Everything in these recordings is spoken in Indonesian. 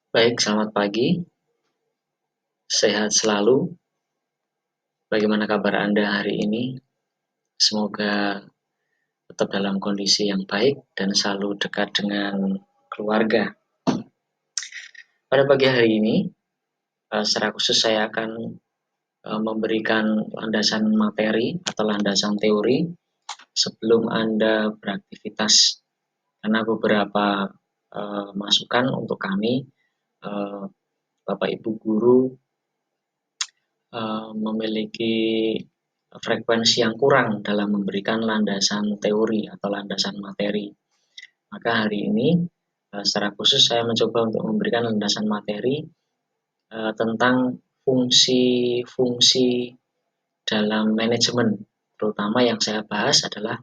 Baik, selamat pagi. Sehat selalu. Bagaimana kabar Anda hari ini? Semoga tetap dalam kondisi yang baik dan selalu dekat dengan keluarga. Pada pagi hari ini, secara khusus saya akan memberikan landasan materi atau landasan teori sebelum Anda beraktivitas. Karena beberapa masukan untuk kami, Bapak Ibu guru memiliki frekuensi yang kurang dalam memberikan landasan teori atau landasan materi. Maka hari ini secara khusus saya mencoba untuk memberikan landasan materi tentang fungsi-fungsi dalam manajemen. Terutama yang saya bahas adalah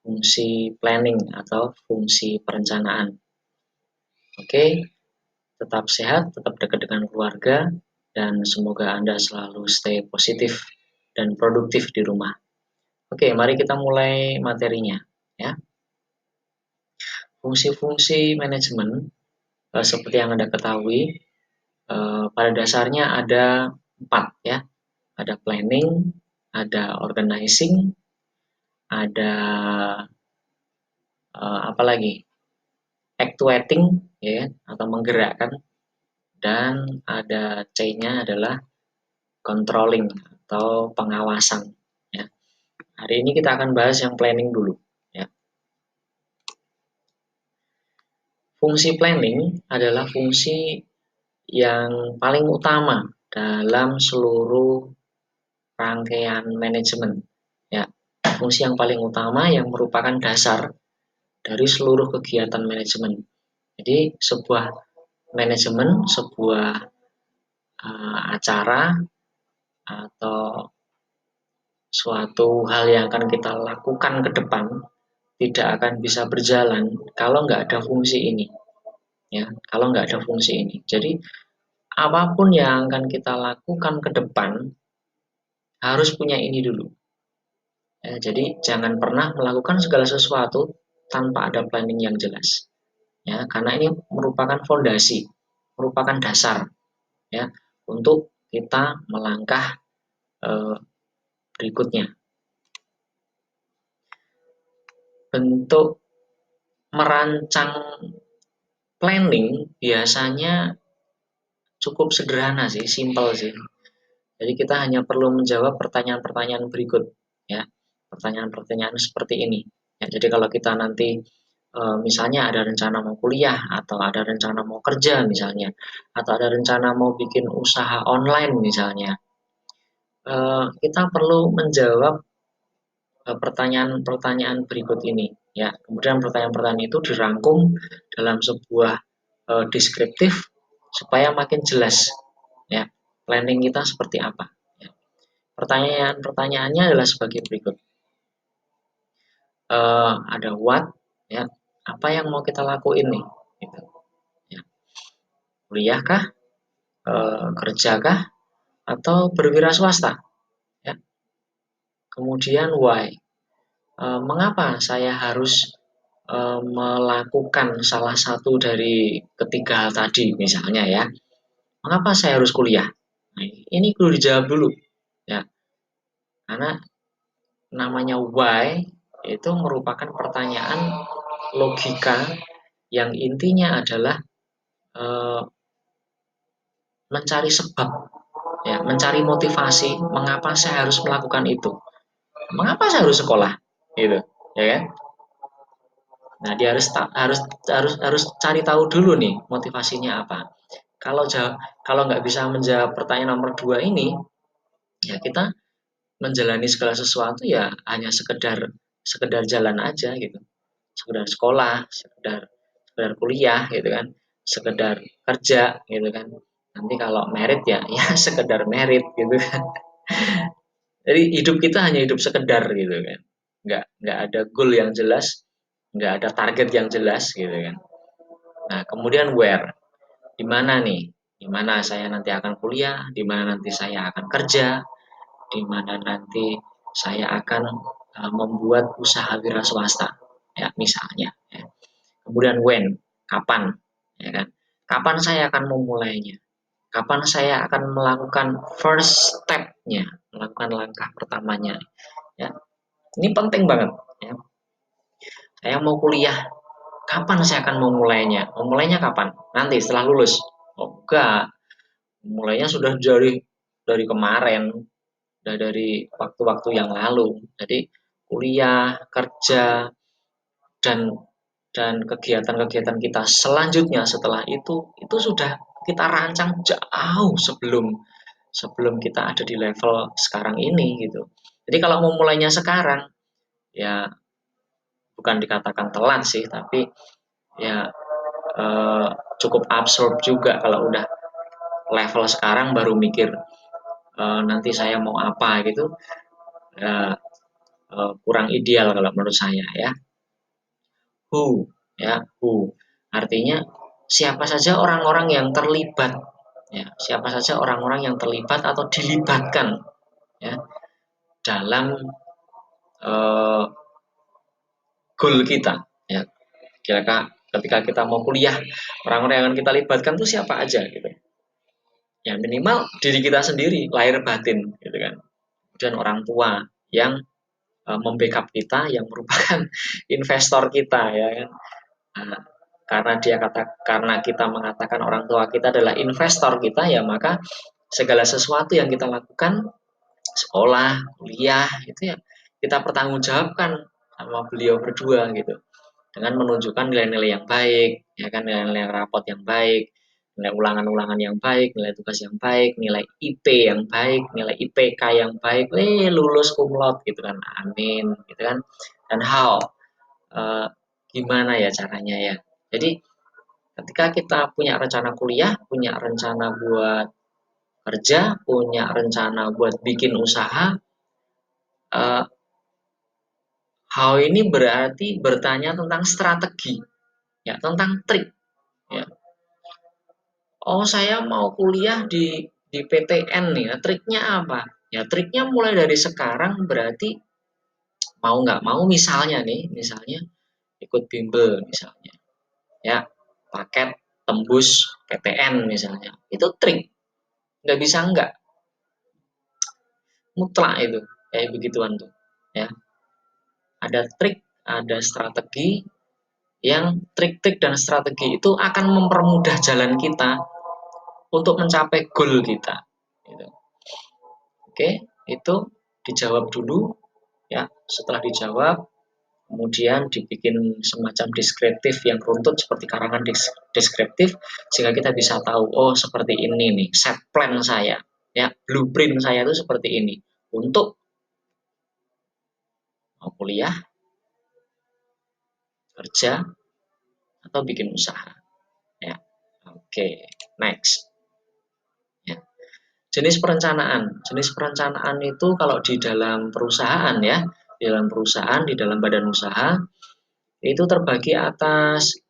fungsi planning atau fungsi perencanaan. Oke, tetap sehat, tetap dekat dengan keluarga, dan semoga Anda selalu stay positif dan produktif di rumah. Oke, mari kita mulai materinya, ya. Fungsi-fungsi manajemen, seperti yang Anda ketahui, pada dasarnya ada 4, ya. Ada planning, ada organizing, ada apa lagi? Actuating, ya, atau menggerakkan, dan ada C-nya adalah controlling atau pengawasan, ya. Hari ini kita akan bahas yang planning dulu, ya. Fungsi planning adalah fungsi yang paling utama dalam seluruh rangkaian manajemen, ya. Fungsi yang paling utama yang merupakan dasar dari seluruh kegiatan manajemen. Jadi sebuah manajemen, sebuah acara atau suatu hal yang akan kita lakukan ke depan tidak akan bisa berjalan kalau nggak ada fungsi ini, ya. Kalau nggak ada fungsi ini, jadi apapun yang akan kita lakukan ke depan harus punya ini dulu, ya. Jadi jangan pernah melakukan segala sesuatu tanpa ada planning yang jelas, ya, karena ini merupakan fondasi, merupakan dasar, ya, untuk kita melangkah berikutnya. Bentuk merancang planning biasanya cukup sederhana sih, simpel sih. Jadi kita hanya perlu menjawab pertanyaan-pertanyaan berikut, ya. Pertanyaan-pertanyaan seperti ini. Ya, jadi kalau kita nanti misalnya ada rencana mau kuliah atau ada rencana mau kerja misalnya, atau ada rencana mau bikin usaha online misalnya, kita perlu menjawab pertanyaan-pertanyaan berikut ini, ya. Kemudian pertanyaan-pertanyaan itu dirangkum dalam sebuah deskriptif supaya makin jelas, ya, planning kita seperti apa, ya. Pertanyaan-pertanyaannya adalah sebagai berikut. Ada what, ya, apa yang mau kita lakuin nih, gitu, ya. Kuliah kah, kerja kah, atau berwira swasta, ya. Kemudian why, mengapa saya harus melakukan salah satu dari ketiga hal tadi misalnya, ya. Mengapa saya harus kuliah? Nah, ini perlu dijawab dulu, ya. Karena namanya why itu merupakan pertanyaan logika yang intinya adalah eh, mencari sebab, ya, mencari motivasi mengapa saya harus melakukan itu, mengapa saya harus sekolah, gitu, ya kan? Nah, dia harus cari tahu dulu nih motivasinya apa. Kalau kalau nggak bisa menjawab pertanyaan nomor 2 ini, ya kita menjalani segala sesuatu ya hanya sekedar sekedar jalan aja gitu, sekedar sekolah, sekedar sekedar kuliah gitu kan, sekedar kerja gitu kan. Nanti kalau merit ya ya sekedar merit gitu kan. Jadi hidup kita hanya hidup sekedar gitu kan, nggak ada goal yang jelas, nggak ada target yang jelas gitu kan. Nah, kemudian where, di mana nih, di mana saya nanti akan kuliah, di mana nanti saya akan kerja, di mana nanti saya akan membuat usaha wira swasta, ya, misalnya, ya. Kemudian when, kapan, ya kan. Kapan saya akan memulainya? Kapan saya akan melakukan first step-nya, melakukan langkah pertamanya? Ya, ini penting banget. Ya. Saya mau kuliah, kapan saya akan memulainya? Memulainya kapan? Nanti setelah lulus. Oh, enggak, mulainya sudah dari kemarin, udah dari waktu-waktu yang lalu. Jadi kuliah, kerja, dan kegiatan-kegiatan kita selanjutnya setelah itu sudah kita rancang jauh sebelum sebelum kita ada di level sekarang ini gitu. Jadi kalau mau mulainya sekarang, ya bukan dikatakan telat sih, tapi ya eh, cukup absurd juga kalau udah level sekarang baru mikir nanti saya mau apa gitu, ya, kurang ideal kalau menurut saya ya. Who artinya siapa saja orang-orang yang terlibat, ya siapa saja orang-orang yang terlibat atau dilibatkan ya dalam uh, goal kita ya. Kira-kira ketika kita mau kuliah, orang-orang yang akan kita libatkan tuh siapa aja gitu. Ya minimal diri kita sendiri, lahir batin gitu kan. Kemudian orang tua yang membackup kita, yang merupakan investor kita ya kan. Nah, karena kita mengatakan orang tua kita adalah investor kita, ya maka segala sesuatu yang kita lakukan, sekolah, kuliah, itu ya kita pertanggungjawabkan sama beliau berdua gitu, dengan menunjukkan nilai-nilai yang baik, ya kan, nilai-nilai rapot yang baik, nilai ulangan-ulangan yang baik, nilai tugas yang baik, nilai IP yang baik, nilai IPK yang baik, lulus cum laude gitu kan, amin, gitu kan. Dan how, uh, gimana ya caranya ya. Jadi ketika kita punya rencana kuliah, punya rencana buat kerja, punya rencana buat bikin usaha, uh, how ini berarti bertanya tentang strategi, ya, tentang trik. Ya. Oh, saya mau kuliah di PTN nih. Nah, triknya apa? Ya, triknya mulai dari sekarang berarti mau nggak mau misalnya nih, misalnya ikut bimbel misalnya. Ya, paket tembus PTN misalnya. Itu trik. Nggak bisa nggak. Mutlak itu. Kayak begituan tuh. Ya, ada trik, ada strategi, yang trik-trik dan strategi itu akan mempermudah jalan kita untuk mencapai goal kita. Gitu. Oke, itu dijawab dulu ya. Setelah dijawab, kemudian dibikin semacam deskriptif yang runtut seperti karangan deskriptif, sehingga kita bisa tahu, oh seperti ini nih set plan saya, ya blueprint saya itu seperti ini untuk mau kuliah, kerja, atau bikin usaha. Ya, oke, next. Ya. Jenis perencanaan itu kalau di dalam perusahaan ya, di dalam perusahaan, di dalam badan usaha itu terbagi atas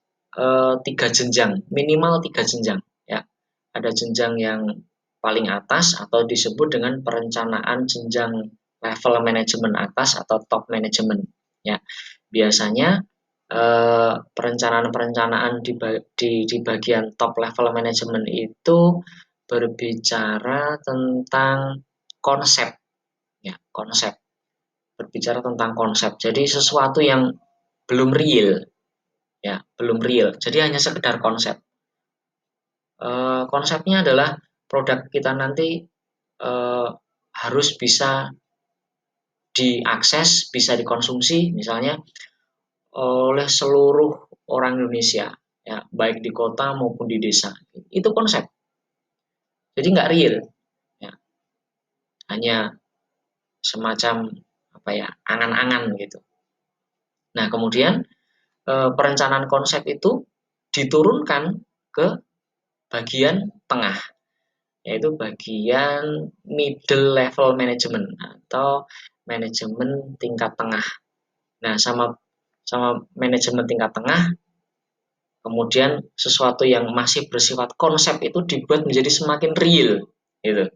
tiga jenjang, minimal tiga jenjang. Ya, ada jenjang yang paling atas atau disebut dengan perencanaan jenjang level manajemen atas atau top manajemen. Ya, biasanya perencanaan-perencanaan di bagian top level manajemen itu berbicara tentang konsep, ya konsep, berbicara tentang konsep. Jadi sesuatu yang belum real, ya belum real. Jadi hanya sekedar konsep. Konsepnya adalah produk kita nanti harus bisa diakses, bisa dikonsumsi, misalnya oleh seluruh orang Indonesia, ya baik di kota maupun di desa. Itu konsep. Jadi nggak real, ya hanya semacam apa ya, angan-angan gitu. Nah, kemudian perencanaan konsep itu diturunkan ke bagian tengah, yaitu bagian middle level management atau manajemen tingkat tengah. Nah, sama sama manajemen tingkat tengah, kemudian sesuatu yang masih bersifat konsep itu dibuat menjadi semakin real, gitu.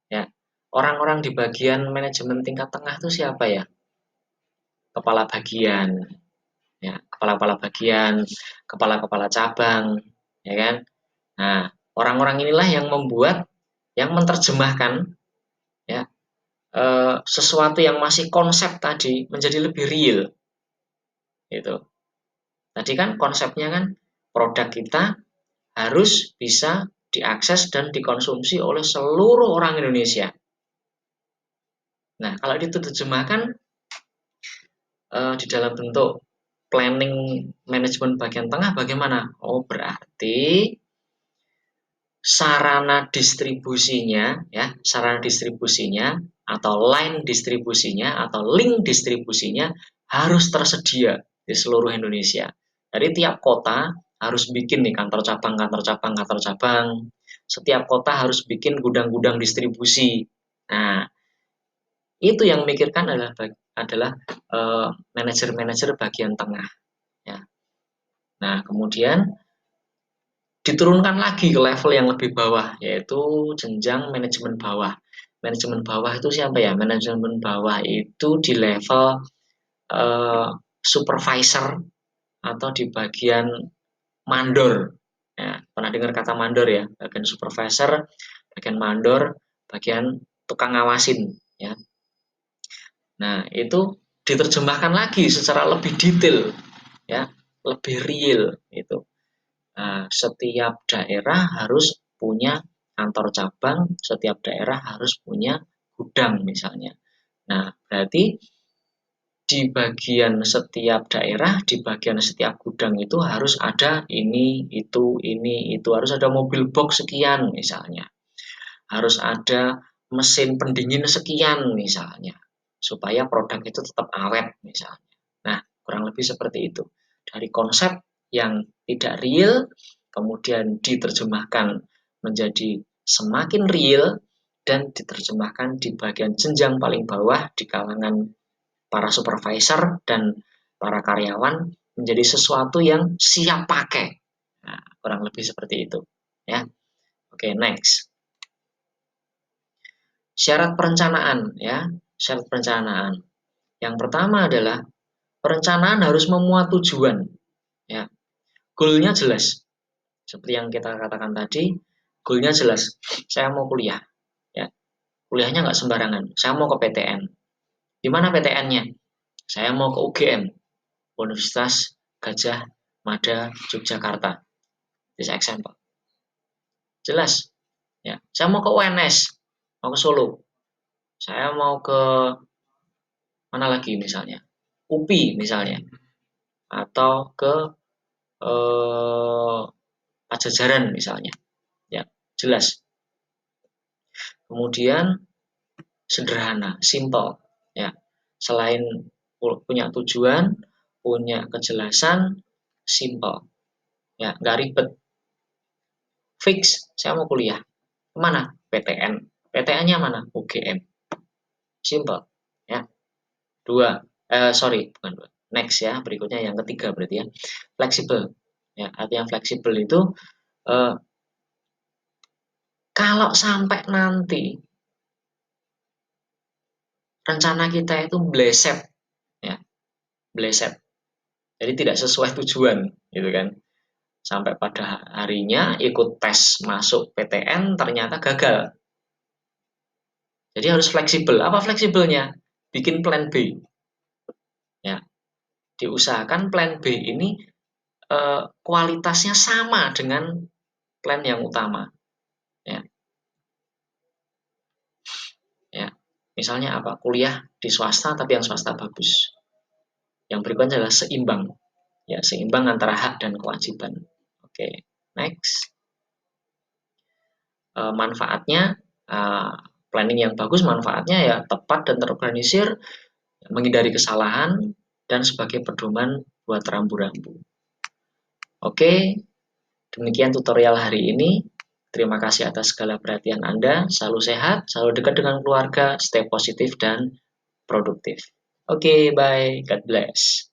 Ya, orang-orang di bagian manajemen tingkat tengah itu siapa ya? Kepala bagian, ya kepala-kepala bagian, kepala-kepala cabang, ya kan? Nah, orang-orang inilah yang membuat, yang menerjemahkan ya sesuatu yang masih konsep tadi menjadi lebih real, gitu. Tadi kan konsepnya kan produk kita harus bisa diakses dan dikonsumsi oleh seluruh orang Indonesia. Nah, kalau diterjemahkan di dalam bentuk planning manajemen bagian tengah bagaimana? Oh, berarti sarana distribusinya ya, sarana distribusinya atau line distribusinya atau link distribusinya harus tersedia di seluruh Indonesia. Jadi tiap kota harus bikin nih kantor cabang, kantor cabang, kantor cabang. Setiap kota harus bikin gudang-gudang distribusi. Nah, itu yang memikirkan adalah manajer-manajer bagian tengah ya. Nah, kemudian diturunkan lagi ke level yang lebih bawah, yaitu jenjang manajemen bawah. Manajemen bawah itu siapa ya? Manajemen bawah itu di level supervisor atau di bagian mandor. Ya, pernah dengar kata mandor ya? Bagian supervisor, bagian mandor, bagian tukang ngawasin. Ya. Nah, itu diterjemahkan lagi secara lebih detail, ya, lebih real itu. Nah, setiap daerah harus punya kantor cabang, setiap daerah harus punya gudang misalnya. Nah, berarti di bagian setiap daerah, di bagian setiap gudang itu harus ada ini, itu harus ada mobil box sekian misalnya. Harus ada mesin pendingin sekian misalnya, supaya produk itu tetap awet misalnya. Nah, kurang lebih seperti itu. Dari konsep yang tidak real, kemudian diterjemahkan menjadi semakin real, dan diterjemahkan di bagian jenjang paling bawah di kalangan para supervisor dan para karyawan menjadi sesuatu yang siap pakai. Nah, kurang lebih seperti itu. Ya, oke, next. Syarat perencanaan, ya, syarat perencanaan. Yang pertama adalah perencanaan harus memuat tujuan, ya. Goalnya jelas. Seperti yang kita katakan tadi, goalnya jelas. Saya mau kuliah, ya. Kuliahnya nggak sembarangan. Saya mau ke PTN. Di mana PTN-nya? Saya mau ke UGM, Universitas Gajah Mada Yogyakarta. This example. Jelas, ya. Saya mau ke UNS, mau ke Solo. Saya mau ke mana lagi misalnya? UPI misalnya, atau ke Pajajaran misalnya, ya, jelas. Kemudian sederhana, simple, ya. Selain punya tujuan, punya kejelasan, simple, ya, nggak ribet. Fix, saya mau kuliah kemana? PTN. PTN-nya mana? UGM. Simple, ya. Bukan dua. Next ya, berikutnya yang ketiga berarti ya. Fleksibel. Ya, artinya fleksibel itu kalau sampai nanti rencana kita itu bleset, ya, bleset. Jadi tidak sesuai tujuan, gitu kan. Sampai pada harinya ikut tes masuk PTN ternyata gagal. Jadi harus fleksibel. Apa fleksibelnya? Bikin plan B. Ya, diusahakan plan B ini kualitasnya sama dengan plan yang utama. Ya, ya. Misalnya apa? Kuliah di swasta tapi yang swasta bagus. Yang berikutnya adalah seimbang. Ya, seimbang antara hak dan kewajiban. Oke, next. Manfaatnya, planning yang bagus manfaatnya ya tepat dan terorganisir, menghindari kesalahan, dan sebagai pedoman buat rambu-rambu. Oke, demikian tutorial hari ini. Terima kasih atas segala perhatian Anda. Selalu sehat, selalu dekat dengan keluarga, stay positif dan produktif. Oke, bye. God bless.